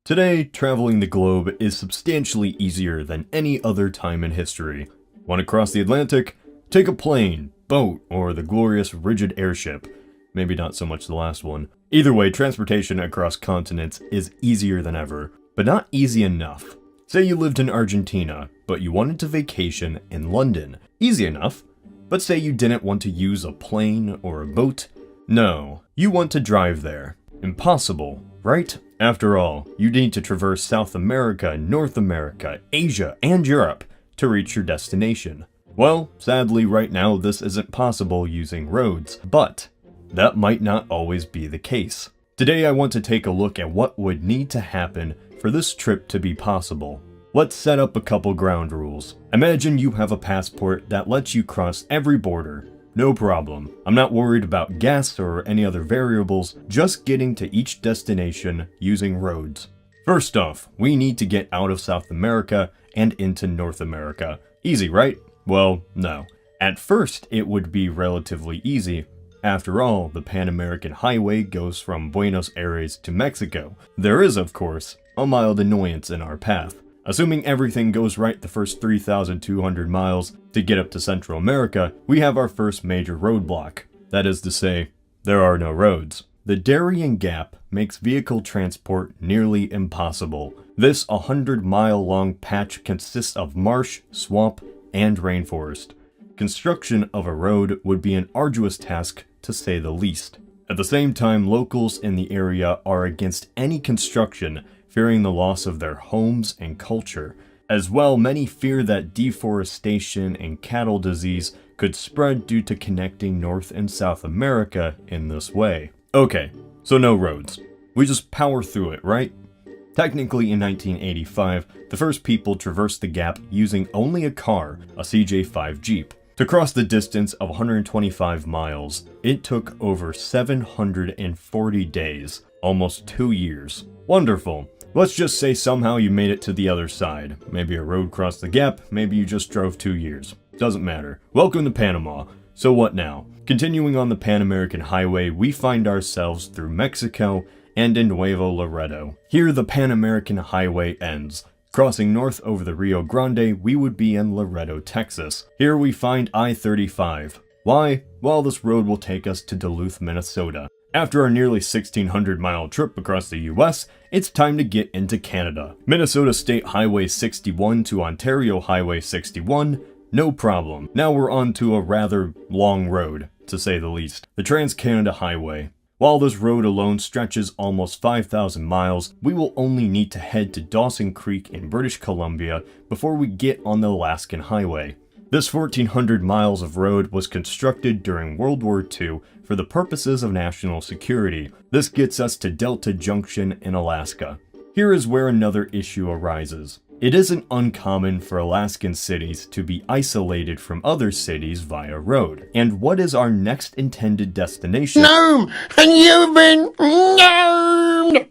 Today, traveling the globe is substantially easier than any other time in history. Want to cross the Atlantic? Take a plane, boat, or the glorious rigid airship. Maybe not so much the last one. Either way, transportation across continents is easier than ever, but not easy enough. Say you lived in Argentina, but you wanted to vacation in London. Easy enough. But say you didn't want to use a plane or a boat. No, you want to drive there. Impossible, right? After all, you need to traverse South America, North America, Asia, and Europe to reach your destination. Well, sadly right now this isn't possible using roads, but that might not always be the case. Today I want to take a look at what would need to happen for this trip to be possible. Let's set up a couple ground rules. Imagine you have a passport that lets you cross every border. No problem. I'm not worried about gas or any other variables, just getting to each destination using roads. First off, we need to get out of South America and into North America. Easy, right? Well, no. At first, it would be relatively easy. After all, the Pan American Highway goes from Buenos Aires to Mexico. There is, of course, a mild annoyance in our path. Assuming everything goes right the first 3,200 miles to get up to Central America, we have our first major roadblock. That is to say, there are no roads. The Darien Gap makes vehicle transport nearly impossible. This 100-mile-long patch consists of marsh, swamp, and rainforest. Construction of a road would be an arduous task, to say the least. At the same time, locals in the area are against any construction, fearing the loss of their homes and culture. As well, many fear that deforestation and cattle disease could spread due to connecting North and South America in this way. Okay, so no roads. We just power through it, right? Technically, in 1985, the first people traversed the gap using only a car, a CJ5 Jeep. To cross the distance of 125 miles, it took over 740 days, almost 2 years. Wonderful. Let's just say somehow you made it to the other side. Maybe a road crossed the gap, maybe you just drove 2 years. Doesn't matter. Welcome to Panama. So what now? Continuing on the Pan American Highway, we find ourselves through Mexico and in Nuevo Laredo. Here the Pan American Highway ends. Crossing north over the Rio Grande, we would be in Laredo, Texas. Here we find I-35. Why? Well, this road will take us to Duluth, Minnesota. After our nearly 1,600-mile trip across the US, it's time to get into Canada. Minnesota State Highway 61 to Ontario Highway 61, no problem. Now we're on to a rather long road, to say the least. The Trans-Canada Highway. While this road alone stretches almost 5,000 miles, we will only need to head to Dawson Creek in British Columbia before we get on the Alaskan Highway. This 1,400 miles of road was constructed during World War II for the purposes of national security. This gets us to Delta Junction in Alaska. Here is where another issue arises. It isn't uncommon for Alaskan cities to be isolated from other cities via road. And what is our next intended destination? Gnome! And you've been gnomed!